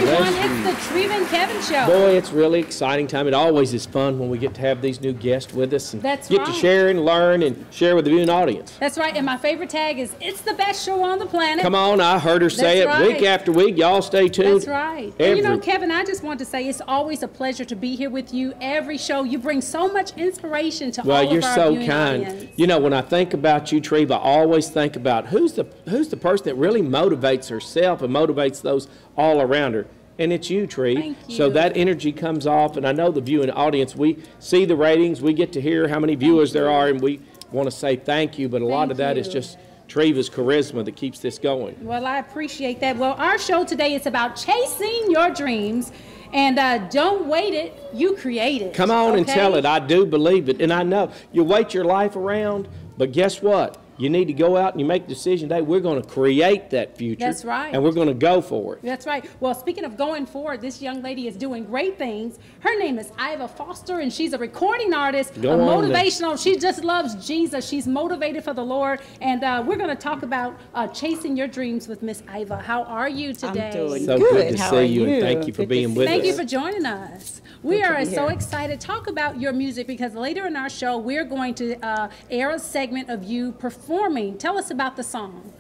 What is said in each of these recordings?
Everyone, it's the Treva and Kevin Show. Boy, it's really exciting time. It always is fun when we get to have these new guests with us and That's get right. to share and learn and share with the viewing audience. That's right, and my favorite tag is, it's the best show on the planet. Come on, I heard her say That's it right. week after week. Y'all stay tuned. That's right. And you know, Kevin, I just want to say it's always a pleasure to be here with you. Every show, you bring so much inspiration to all of our you're so viewing kind. audience. You know, when I think about you, Treva, I always think about who's the person that really motivates herself and motivates those all around her. And it's you, Tree. Thank you. So that energy comes off, and I know the viewing audience, we see the ratings, we get to hear how many viewers there are, and we want to say thank you, but a lot of that is just Treva's charisma that keeps this going. Well, I appreciate that. Well, our show today is about chasing your dreams. And don't wait it, you create it. Come on and tell it. I do believe it. And I know you wait your life around, but guess what? You need to go out and you make a decision today. We're going to create that future. That's right. And we're going to go for it. That's right. Well, speaking of going forward, this young lady is doing great things. Her name is Iva Foster, and she's a recording artist, motivational. She just loves Jesus. She's motivated for the Lord. And we're going to talk about chasing your dreams with Miss Iva. How are you today? I'm doing so good to see you, and thank you for being with us. Thank you for joining us. We are so excited to talk about your music because later in our show, we're going to air a segment of you performing. Tell us about the song.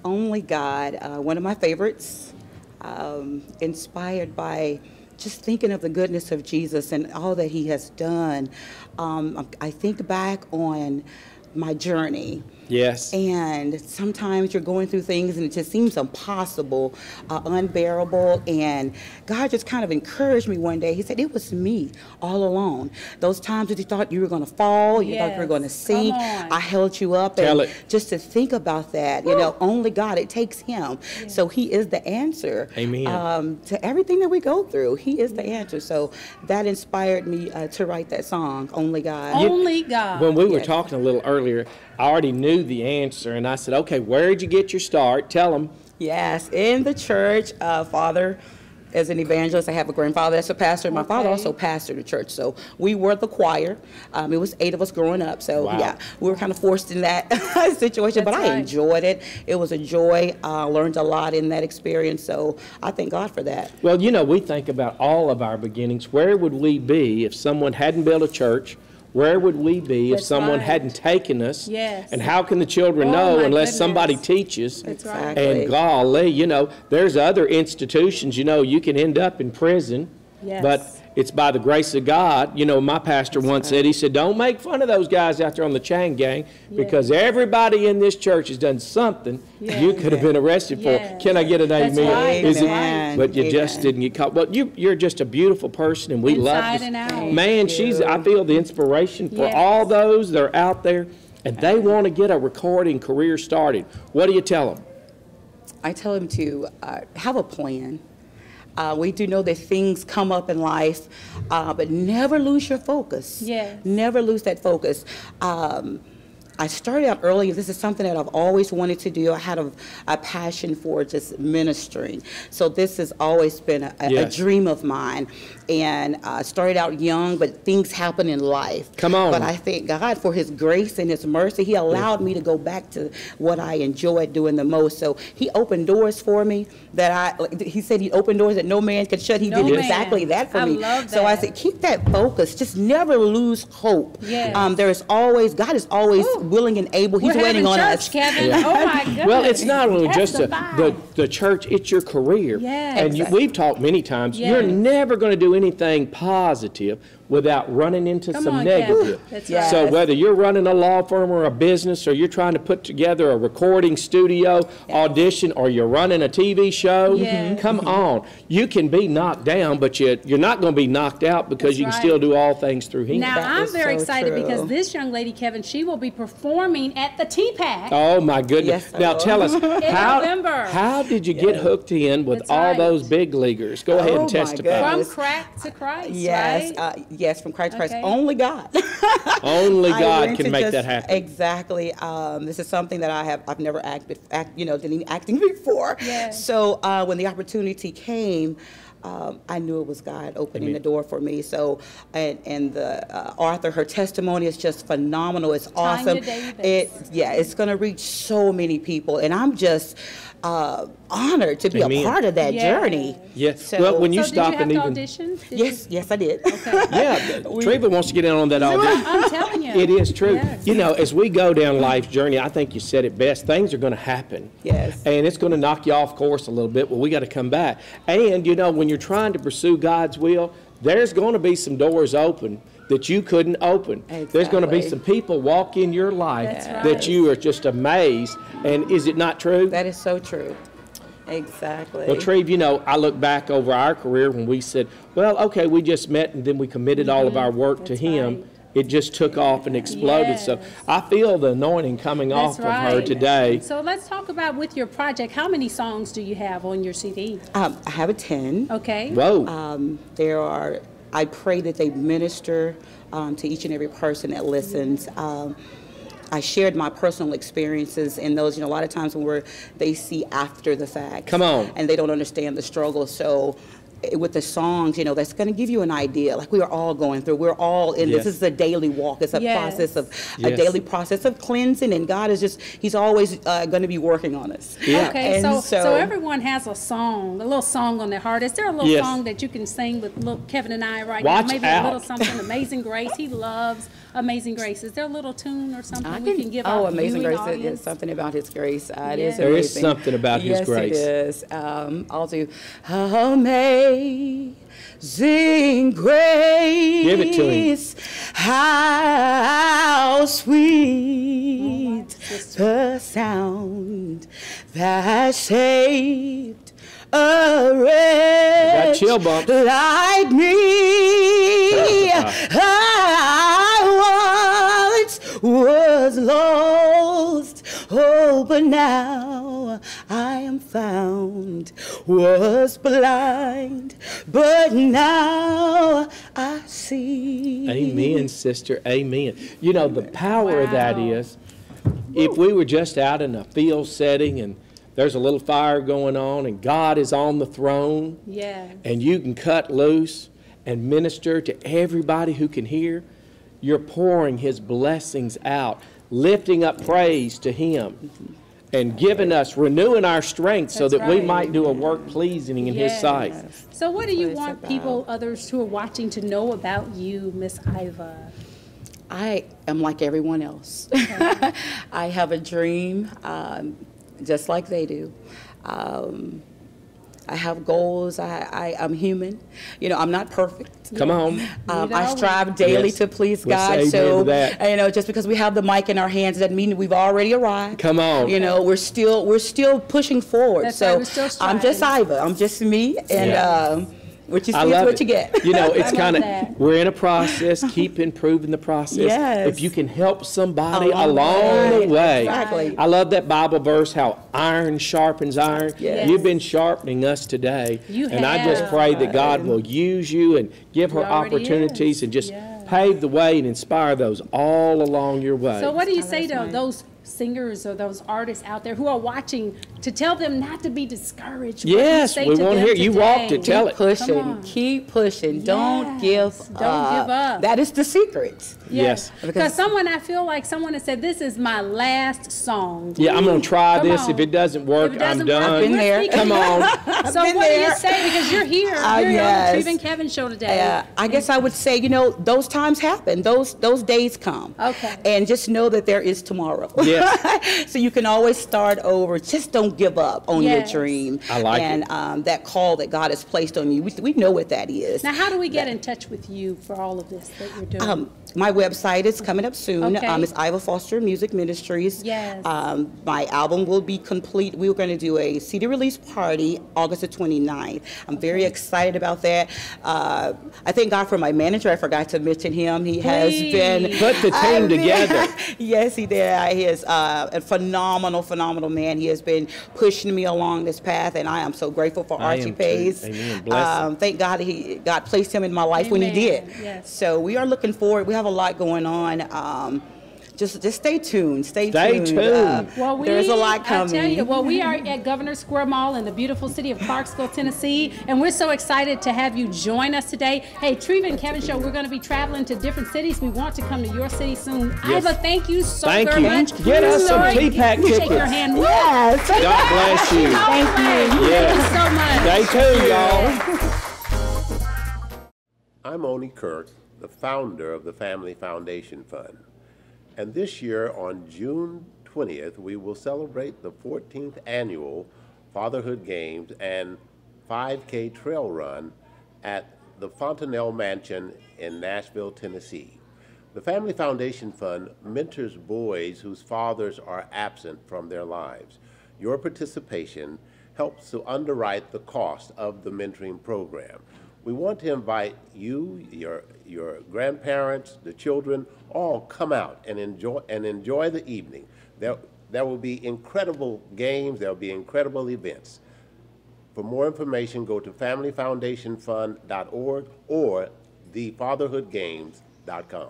Only God, one of my favorites, inspired by just thinking of the goodness of Jesus and all that he has done. I think back on my journey. Yes. And sometimes you're going through things and it just seems impossible, unbearable. And God just kind of encouraged me one day. He said, it was me all alone. Those times that you thought you were going to fall, you thought you were going to sink, I held you up. And just to think about that, you know, only God, it takes him. So he is the answer. Amen. To everything that we go through. He is the answer. So that inspired me to write that song, Only God. Only God. When we were talking a little earlier, I already knew the answer, and I said, okay, where did you get your start? Tell them. Yes, in the church. Father, as an evangelist, I have a grandfather that's a pastor. My father also pastored the church, so we were the choir. It was 8 of us growing up, so yeah, we were kind of forced in that situation, but I enjoyed it. It was a joy. Learned a lot in that experience, so I thank God for that. Well, you know, we think about all of our beginnings. Where would we be if someone hadn't built a church? Where would we be if someone hadn't taken us? Yes. And how can the children know unless somebody teaches? That's right. And golly, you know, there's other institutions, you know, you can end up in prison. Yes. But it's by the grace of God. You know, my pastor once said, he said, don't make fun of those guys out there on the chain gang because everybody in this church has done something you could have been arrested for. Can I get an amen? Right. Is it? But you just didn't get caught. Well, you're just a beautiful person, and we love you. Man, I feel the inspiration for all those that are out there, and they want to get a recording career started. What do you tell them? I tell them to have a plan. We do know that things come up in life, but never lose your focus. Yes. Never lose that focus. I started out early. This is something that I've always wanted to do. I had a passion for just ministering. So this has always been a dream of mine. And I started out young, but things happen in life. Come on. But I thank God for his grace and his mercy. He allowed me to go back to what I enjoyed doing the most. So he opened doors for me that he said he opened doors that no man could shut. He did exactly that for me. Love that. So I said, keep that focus. Just never lose hope. Yes. There is always, God is always willing and able. He's waiting on us. Kevin. Oh my goodness. Well, it's not only just the church, it's your career. Yes. And we've talked many times, you're never going to do anything positive without running into some negative. That's right. So whether you're running a law firm or a business, or you're trying to put together a recording studio audition, or you're running a TV show, come on. You can be knocked down, but you're not going to be knocked out because you can still do all things through him. Now, I'm very excited because this young lady, Kevin, she will be performing at the TPAC. Oh, my goodness. Yes, now, tell us, November. how did you get hooked in with all those big leaguers? Go ahead and testify. From crack to Christ, yes, right? Yes, from Christ to Christ. Only God. Only God can make that happen. Exactly. This is something that I've never done any acting before. Yes. So when the opportunity came, I knew it was God opening the door for me. So, and the Arthur, her testimony is just phenomenal. It's awesome. It's going to reach so many people, and I'm just honored to be a part of that journey. Yes. So, well, when you stop did and you even audition? Yes, I did. Okay. Treva wants to get in on that audition. I'm telling you, it is true. Yes. You know, as we go down life's journey, I think you said it best. Things are going to happen. Yes. And it's going to knock you off course a little bit. Well, we got to come back. And you know, when you're trying to pursue God's will, there's going to be some doors open that you couldn't open. Exactly. There's going to be some people walk in your life that you are just amazed. And is it not true? That is so true. Exactly. Well, Treve, you know, I look back over our career when we said, well, okay, we just met and then we committed all of our work to Him. Right. It just took off and exploded. So I feel the anointing coming off of her today. So let's talk about with your project. How many songs do you have on your CD? I have a 10. Okay. Whoa. I pray that they minister to each and every person that listens. I shared my personal experiences in those, you know, a lot of times when they see after the fact. Come on. And they don't understand the struggle. So with the songs, you know, that's going to give you an idea. Like we are all going through. We're all in this. Is a daily walk. It's a process of a daily process of cleansing. And God is He's always going to be working on us. Yeah. Okay. And So everyone has a song, a little song on their heart. Is there a little song that you can sing with little Kevin and I right now? Maybe a little something. Amazing Grace. He loves Amazing Grace. Is there a little tune or something we can give our Amazing Grace audience? is something about His grace. It is there amazing. is something about His grace. Yes, it is. I'll do Amazing Grace. Give it to him. How sweet the sound that saved a wretch chill bumps. like me. I once was lost, but now I am found. Was blind, but now I see. Amen, sister. Amen. You know, the power of that is, if we were just out in a field setting and there's a little fire going on and God is on the throne, and you can cut loose and minister to everybody who can hear, you're pouring His blessings out, lifting up praise to Him, and giving us, renewing our strength so that we might do a work pleasing in His sight. So what do you want people, others who are watching, to know about you, Miss Iva? I am like everyone else. I have a dream, just like they do. I have goals. I'm human. You know, I'm not perfect. Come on. I strive daily to please God. So, you know, just because we have the mic in our hands doesn't mean we've already arrived. Come on. You know, we're still pushing forward. That's so right, we're still striving. I'm just Iva. I'm just me, and what you see is what you get. You know, it's kind of, we're in a process, keep improving the process. Yes. If you can help somebody along the way. Exactly. I love that Bible verse, how iron sharpens iron. Yes. You've been sharpening us today. And I just pray that God will use you and give her opportunities and just pave the way and inspire those all along your way. So what do you say to those singers or those artists out there who are watching, to tell them not to be discouraged? Yes, we want to hear you walked it. Tell it. Keep pushing. Don't give up. Don't give up. That is the secret. Yes. Because I feel like someone has said, this is my last song. Yeah, I'm going to try this. If it doesn't work, I'm done. I've been there. Come on. So what do you say? Because you're here. You're on the Treva and Kevin show today. I guess I would say, you know, those times happen. Those days come. Okay. And just know that there is tomorrow. Yes. So you can always start over. Just don't give up on your dream. I like it. And that call that God has placed on you, we know what that is. Now, how do we get in touch with you for all of this that you're doing? My website is coming up soon. Okay. It's Iva Foster Music Ministries. Yes. My album will be complete. We were going to do a CD release party August the 29th. I'm very excited about that. I thank God for my manager. I forgot to mention him. He has been... Put the team together. Yes, he did. He is a phenomenal man. He has been pushing me along this path, and I am so grateful for Archie Pays. Amen. Bless him. Thank God God placed him in my life when he did. Yes. So we are looking forward. We have a lot going on. just stay tuned. Stay tuned. There's a lot coming. I tell you, well, we are at Governor Square Mall in the beautiful city of Clarksville, Tennessee, and we're so excited to have you join us today. Hey, Treva and Kevin Show, we're going to be traveling to different cities. We want to come to your city soon. Yes. Iva, thank you so very much. Get us some T-Pack tickets. Shake your hand. Yes. God bless you. Thank you. Yes. Thank you so much. Stay tuned, y'all. I'm Oni Kirk, the founder of the Family Foundation Fund. And this year, on June 20th, we will celebrate the 14th annual Fatherhood Games and 5K Trail Run at the Fontanelle Mansion in Nashville, Tennessee. The Family Foundation Fund mentors boys whose fathers are absent from their lives. Your participation helps to underwrite the cost of the mentoring program. We want to invite you, your grandparents, the children, all come out and enjoy the evening. There will be incredible games, there will be incredible events. For more information, go to familyfoundationfund.org or thefatherhoodgames.com.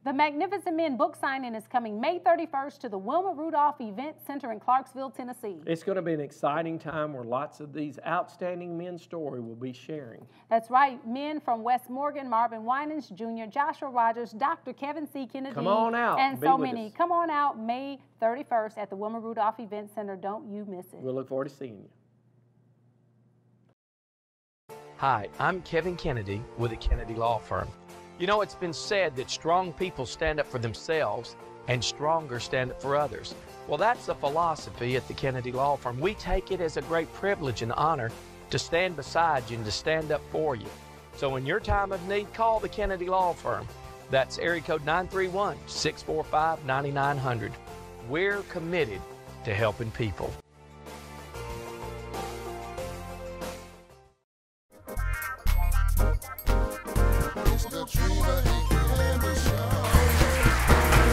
The Magnificent Men book signing is coming May 31st to the Wilma Rudolph Event Center in Clarksville, Tennessee. It's going to be an exciting time where lots of these outstanding men's stories will be sharing. That's right. Men from Wes Morgan, Marvin Winans Jr., Joshua Rogers, Dr. Kevin C. Kennedy. Come on out. And so many. Come on out May 31st at the Wilma Rudolph Event Center. Don't you miss it. We'll look forward to seeing you. Hi, I'm Kevin Kennedy with the Kennedy Law Firm. You know, it's been said that strong people stand up for themselves and stronger stand up for others. Well, that's the philosophy at the Kennedy Law Firm. We take it as a great privilege and honor to stand beside you and to stand up for you. So in your time of need, call the Kennedy Law Firm. That's area code 931-645-9900. We're committed to helping people.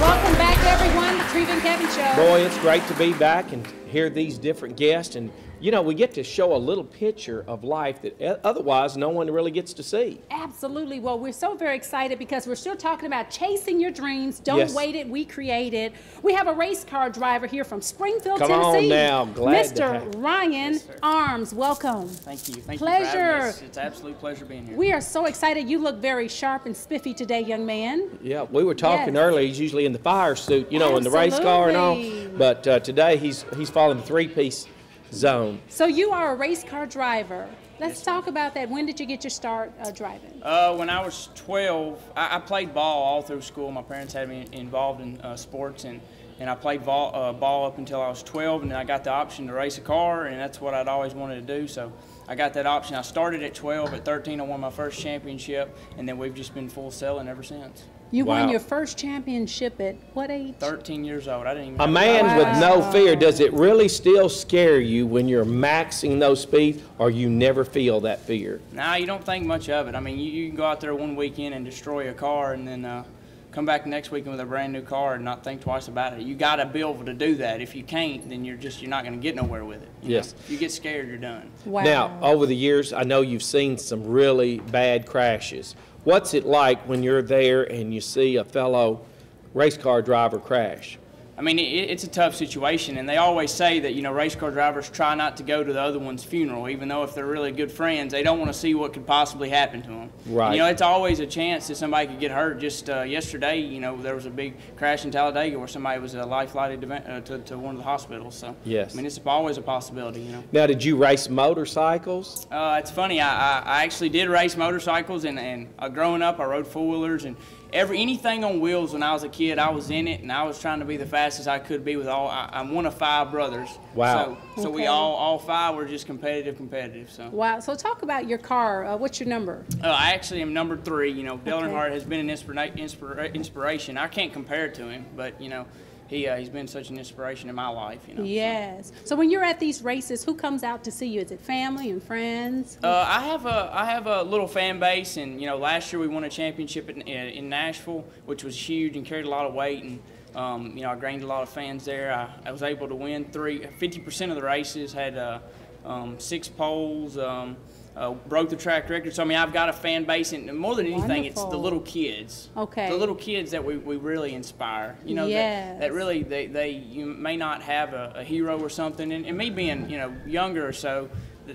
Welcome back, everyone, to Treva and Kevin Show. Boy, it's great to be back and hear these different guests. And, you know, we get to show a little picture of life that otherwise no one really gets to see. Absolutely. Well, we're so very excited because we're still talking about chasing your dreams. Don't wait it. We create it. We have a race car driver here from Springfield, Come Tennessee. on now. Glad to have Mr. Ryan Arms. Welcome. Thank you. Thank pleasure. you for having us. It's an absolute pleasure being here. We are so excited. You look very sharp and spiffy today, young man. Yeah, we were talking earlier. He's usually in the fire suit, you know, in the race car and all. But today he's following the three-piece zone. So you are a race car driver. Let's talk about that. When did you get your start driving? When I was 12, I played ball all through school. My parents had me involved in sports, and I played ball up until I was 12, and then I got the option to race a car, and that's what I'd always wanted to do. So I got that option. I started at 12. At 13, I won my first championship, and then we've just been full selling ever since. You won your first championship at what age? 13 years old. I didn't even. A man with no fear. Does it really still scare you when you're maxing those speeds, or you never feel that fear? Nah, you don't think much of it. I mean, you can go out there one weekend and destroy a car, and then come back next weekend with a brand new car and not think twice about it. You got to be able to do that. If you can't, then you're not going to get nowhere with it. You know? If you get scared, you're done. Wow. Now, over the years, I know you've seen some really bad crashes. What's it like when you're there and you see a fellow race car driver crash? I mean, it's a tough situation, and they always say that, you know, race car drivers try not to go to the other one's funeral, even though if they're really good friends, they don't want to see what could possibly happen to them. Right. And, you know, it's always a chance that somebody could get hurt. Just yesterday, you know, there was a big crash in Talladega where somebody was life-flighted to one of the hospitals. So, yes. I mean, it's always a possibility, you know. Now, did you race motorcycles? It's funny. I actually did race motorcycles, and growing up, I rode four-wheelers, and anything on wheels when I was a kid, I was in it, and I was trying to be the fastest I could be with I'm one of 5 brothers. Wow. So we all 5 were just competitive. So. Wow. So talk about your car. What's your number? I actually am number 3. You know, Dale Earnhardt has been an inspiration. I can't compare it to him, but, you know, he's been such an inspiration in my life, you know. Yes. So when you're at these races, who comes out to see you? Is it family and friends? I have a little fan base, and, you know, last year we won a championship in Nashville, which was huge and carried a lot of weight, and you know, I gained a lot of fans there. I was able to win 50% of the races, had 6 poles, broke the track record. So I mean, I've got a fan base, and more than anything, it's the Wonderful. little kids. Okay. The little kids that we really inspire. You know, Yes. that really you may not have a hero or something, and me being younger or so,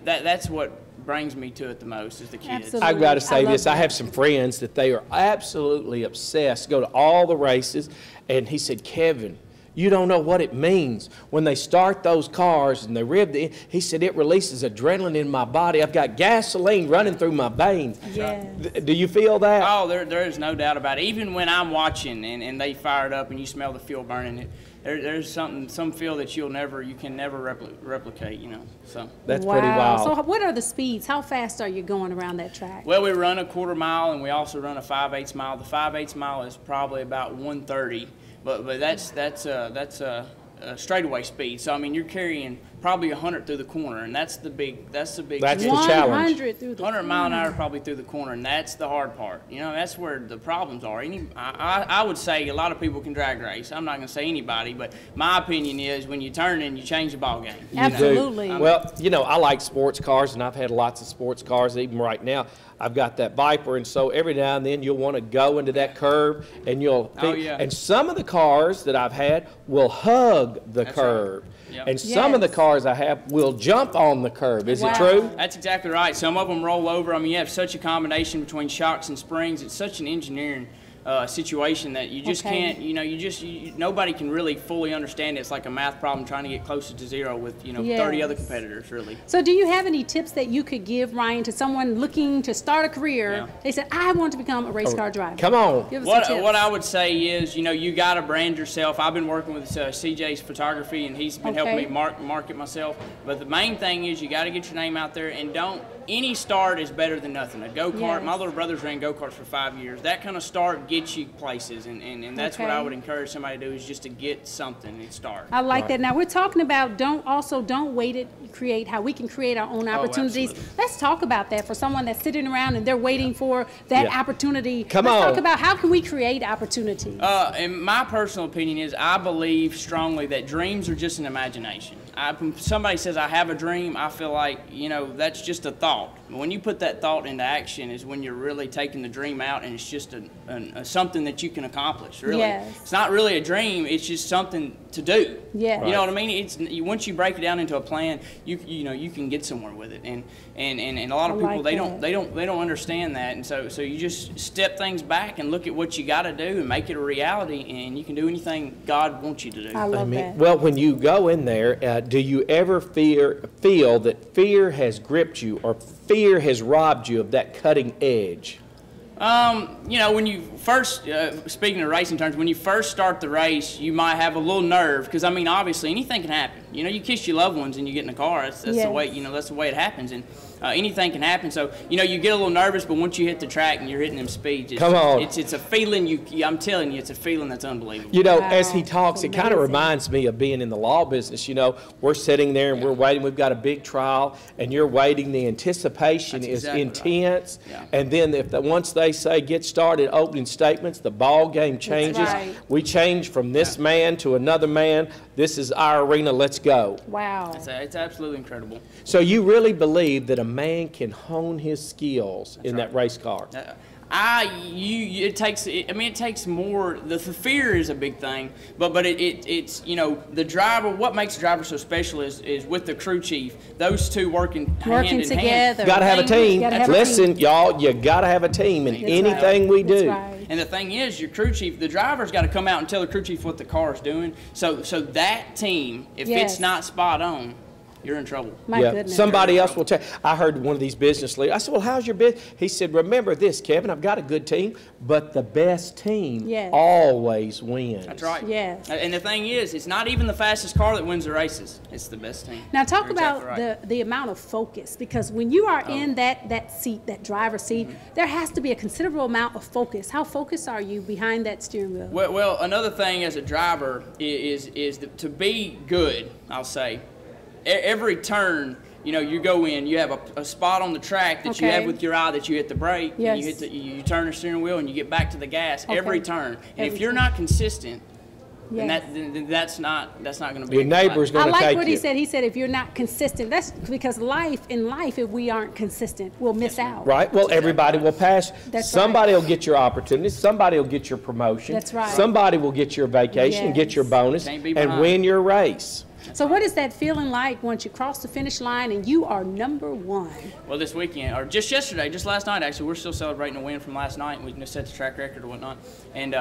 that's what brings me to it the most is the kids. Absolutely. I've got to say love this. I that. have some friends that they are absolutely obsessed, go to all the races, and he said, Kevin, you don't know what it means when they start those cars and they rev he said, it releases adrenaline in my body. I've got gasoline running through my veins. Yes. Do you feel that? Oh, there is no doubt about it. Even when I'm watching and they fire it up and you smell the fuel burning, there's some feel that you can never replicate, So That's Wow. pretty wild. So what are the speeds? How fast are you going around that track? Well, we run a 1/4 mile and we also run a 5/8 mile. The 5/8 mile is probably about 130, but that's a straightaway speed. So I mean, you're carrying probably 100 through the corner, and that's the big. That's the speed. challenge. 100 through the 100 mile an hour probably through the corner, and that's the hard part. That's where the problems are. I would say a lot of people can drag race. I'm not going to say anybody, but my opinion is when you turn in, you change the ball game. Absolutely. Well, I like sports cars, and I've had lots of sports cars. Even right now, I've got that Viper, and so every now and then you'll want to go into that curve, and you'll think, Oh, yeah. and some of the cars that I've had will hug the That's curve. right. Yep. And some of the Yes. cars I have will jump on the curve. Is Wow. it true? That's exactly right. Some of them roll over. I mean, you have such a combination between shocks and springs. It's such an engineering situation that you just Okay. can't, nobody can really fully understand it. It's like a math problem trying to get closer to zero with, 30 Yes. other competitors, really. So do you have any tips that you could give, Ryan, to someone looking to start a career? Yeah. They said, I want to become a race car driver. Come on. Give us some tips. What I would say is, you got to brand yourself. I've been working with CJ's photography, and he's been helping me market myself. But the main thing is you got to get your name out there, and any start is better than nothing. A go-kart, Yes. my little brother's ran go-karts for 5 years. That kind of start gets you places, and that's what I Okay. would encourage somebody to do is just to get something and start. I like that. Now we're talking about don't wait to create how we can create our own opportunities. absolutely. Let's talk about that for someone that's sitting around and they're waiting for that Yeah. opportunity. Come Let's on. talk about how can we create opportunities. And my personal opinion is I believe strongly that dreams are just an imagination. When somebody says I have a dream, I feel like, that's just a thought. But when you put that thought into action is when you're really taking the dream out and it's just something that you can accomplish, really. Yes. It's not really a dream, it's just something to do. Yes. You know what I mean? Once you break it down into a plan, you can get somewhere with it. And a lot of I people like they don't understand that. And so you just step things back and look at what you got to do and make it a reality, and you can do anything God wants you to do. I love that. Well, when you go in there, do you ever feel that fear has gripped you or fear has robbed you of that cutting edge? When you first, speaking of racing terms, when you first start the race, you might have a little nerve because, obviously anything can happen. You kiss your loved ones and you get in the car. That's Yes. the way, that's the way it happens. And anything can happen. So, you get a little nervous, but once you hit the track and you're hitting them speeds, Come on. It's a feeling I'm telling you, it's a feeling that's unbelievable. As he Wow. talks, it kind of Amazing. reminds me of being in the law business. We're sitting there and we're waiting. We've got a big trial, and you're waiting. The anticipation That's is exactly right. intense. Yeah. And then once they say get started, opening statements, the ball game changes. right. We change from this man to another man. This is our arena. Let's go. Wow. It's absolutely incredible. So you really believe that a man can hone his skills in that race car? It takes more. The fear is a big thing, but it's the driver. What makes the driver so special is with the crew chief. Those two working hand in hand. together. Got to have a team. Gotta have a Listen, team. y'all, you got to have a team in That's anything we do. That's right. And the thing is, your crew chief, the driver's got to come out and tell the crew chief what the car is doing. So that team, if Yes. it's not spot on, you're in trouble. My goodness. Somebody else will tell. I heard one of these business leaders. I said, well, how's your business? He said, remember this, Kevin, I've got a good team, but the best team Yes. always wins. That's right. Yes. And the thing is, it's not even the fastest car that wins the races. It's the best team. Now talk You're about exactly right. the amount of focus, because when you are in that seat, that driver's seat, there has to be a considerable amount of focus. How focused are you behind that steering wheel? Well, another thing as a driver is to be good, I'll say. Every turn, you go in, you have a spot on the track that you Okay. have with your eye that you hit the brake, Yes. and you turn the steering wheel and you get back to the gas every turn. And if Every you're turn. not consistent, And Yes. that's not going to be Your neighbor's going I to like take what you. he said. He said, if you're not consistent, that's because in life, if we aren't consistent, we'll miss out. Right? Well, everybody will pass. That's Somebody right. will get your opportunity. Somebody will get your promotion. That's right. Somebody will get your vacation, get your Yes. bonus, Can't be and behind. win your race. So what is that feeling like once you cross the finish line and you are number one? Well, this weekend, or just yesterday, just last night, actually, we're still celebrating a win from last night. We just set the track record or whatnot. And,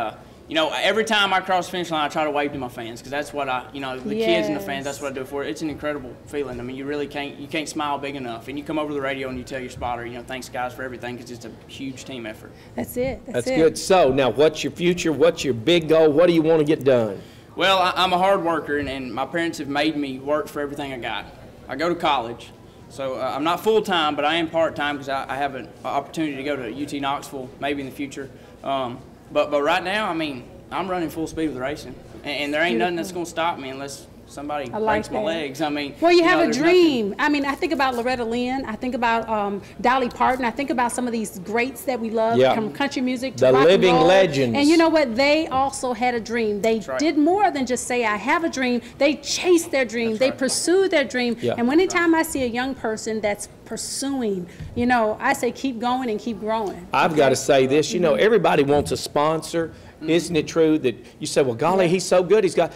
every time I cross the finish line, I try to wave to my fans because that's what the kids and the fans, that's what I do it for. It's an incredible feeling. I mean, you really can't smile big enough. And you come over to the radio and you tell your spotter, thanks, guys, for everything because it's a huge team effort. That's it. That's good. So now, what's your future? What's your big goal? What do you want to get done? Well, I'm a hard worker, and my parents have made me work for everything I got. I go to college, so I'm not full-time, but I am part-time because I have an opportunity to go to UT Knoxville maybe in the future. But right now, I mean, I'm running full speed with racing, and there ain't nothing that's going to stop me unless somebody breaks my legs. I mean, well, you have a there's dream. nothing. I mean, I think about Loretta Lynn. I think about Dolly Parton. I think about some of these greats that we love from country music to The rock and living roll. legends. And you know what? They also had a dream. They That's right. did more than just say, I have a dream. They chased their dream. That's They right. pursued their dream. Yeah. And anytime I see a young person that's pursuing, I say keep going and keep growing. I've got to say this, everybody wants a sponsor. Mm-hmm. Isn't it true that you say, well, golly, he's so good, he's got,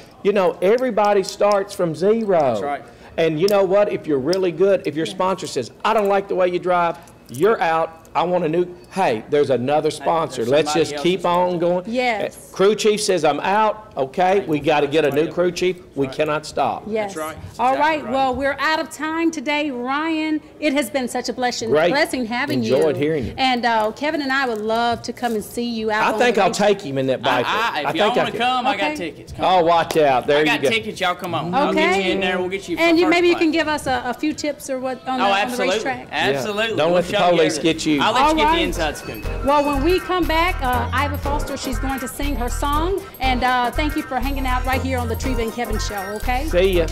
everybody starts from zero. That's right. And you know what, if you're really good, if your sponsor says, I don't like the way you drive, you're out, I want a new, hey, there's another sponsor. there's Let's somebody just else keep to on going. Yes. Crew chief says, I'm out, okay, we got to get a somebody new else. crew chief, we cannot stop. Yes. That's right. That's All exactly right. right. Well, we're out of time today. Ryan, it has been such a blessing Great. having you. Enjoyed hearing you. And Kevin and I would love to come and see you out I on think the I'll race. take him in that bike. If y'all want to could. come, I got Okay. tickets. Come Oh, watch out, there I you got go. tickets. Y'all come on. I'll get you in there. We'll get you. And you first maybe you place. can give us a few tips or what on, Oh, the absolutely. racetrack. Absolutely. Don't let the show you police everything. get you. I'll let All you get right. the inside scoop. Well, when we come back, Iva Foster, she's going to sing her song. And thank you for hanging out right here on the Treva and Kevin Show, okay? See ya.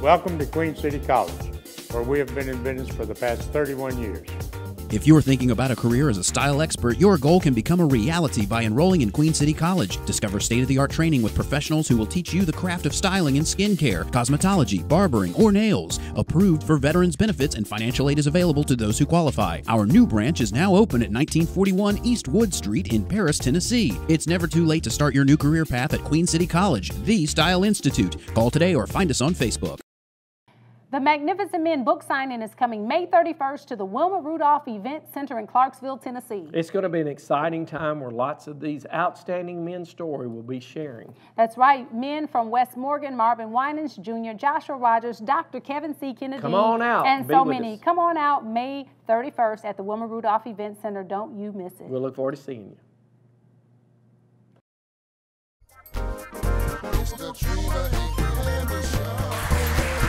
Welcome to Queen City College, where we have been in business for the past 31 years. If you're thinking about a career as a style expert, your goal can become a reality by enrolling in Queen City College. Discover state-of-the-art training with professionals who will teach you the craft of styling in skincare, cosmetology, barbering, or nails. Approved for veterans benefits, and financial aid is available to those who qualify. Our new branch is now open at 1941 East Wood Street in Paris, Tennessee. It's never too late to start your new career path at Queen City College, the Style Institute. Call today or find us on Facebook. The Magnificent Men book signing is coming May 31st to the Wilma Rudolph Event Center in Clarksville, Tennessee. It's going to be an exciting time where lots of these outstanding men's story will be sharing. That's right. Men from Wes Morgan, Marvin Winans Jr., Joshua Rogers, Dr. Kevin C. Kennedy. Come on out. And Be so with many. us. Come on out May 31st at the Wilma Rudolph Event Center. Don't you miss it. We'll look forward to seeing you.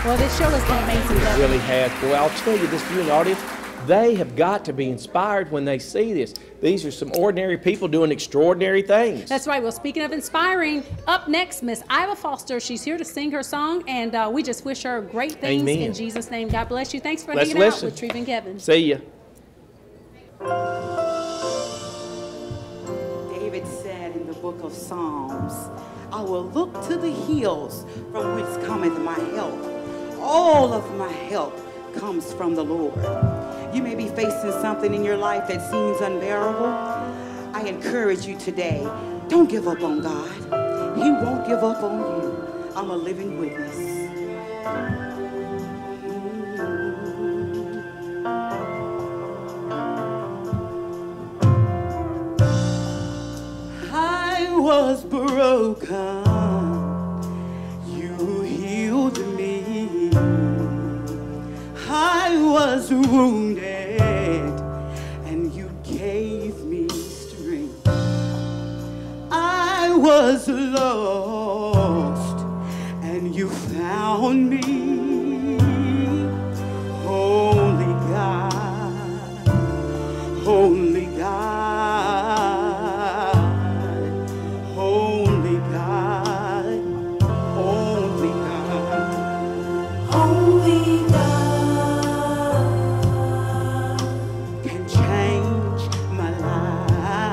Well, this show has been amazing. It really has. Boy, I'll tell you this, viewing audience, they have got to be inspired when they see this. These are some ordinary people doing extraordinary things. That's right. Well, speaking of inspiring, up next, Miss Iva Foster. She's here to sing her song, and we just wish her great things Amen. in Jesus' name. God bless you. Thanks for Let's hanging listen. out with Treva and Kevin. See ya. David said in the book of Psalms, I will look to the hills from whence cometh my help. All of my help comes from the Lord. You may be facing something in your life that seems unbearable. I encourage you today, don't give up on God. He won't give up on you. I'm a living witness. I was broken, you healed me. I was wounded, and you gave me strength. I was lost, and you found me. Holy God, holy God, holy God, holy God, holy God can change my life.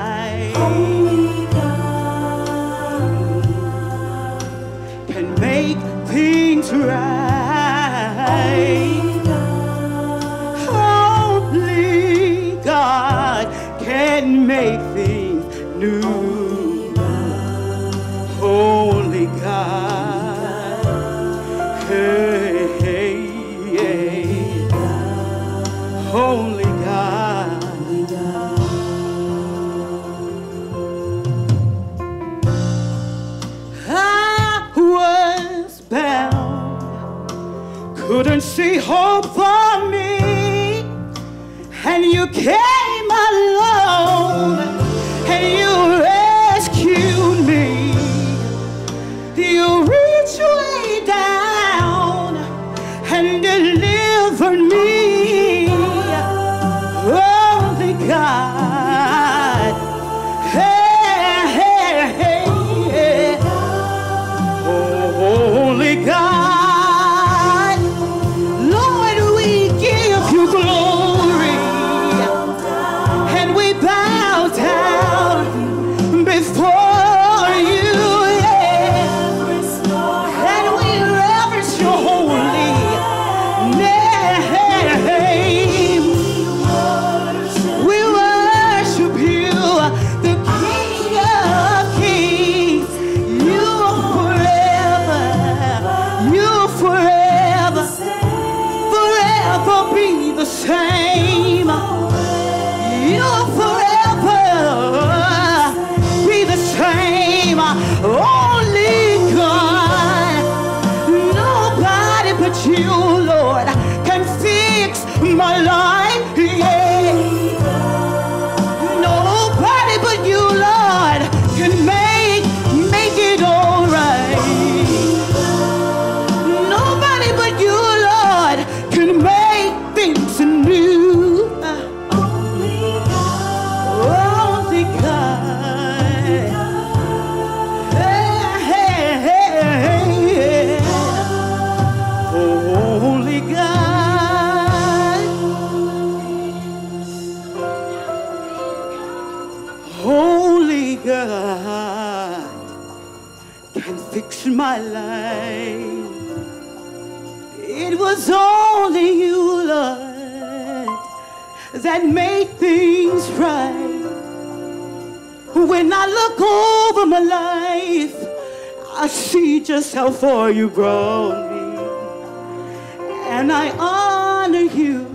only God. I was bound, couldn't see hope for me, and you came along and you rescued me. You reached way down and delivered me. Only God. Hey, hey, hey. Only God. Lord, we give you glory, and we bow down before you, and we reverence your holy name. We worship you, the King of Kings. You forever, forever be the same. You forever be the same. Only God, nobody but you, Lord, can fix my life. Yeah. Nobody but you, Lord, can make it all right. Nobody but you, Lord, can make things new. Only God. Hey, hey, hey. Only God. Only God can fix my life. It was only you, Lord, that made things right. When I look over my life, I see just how far you brought me, and I honor you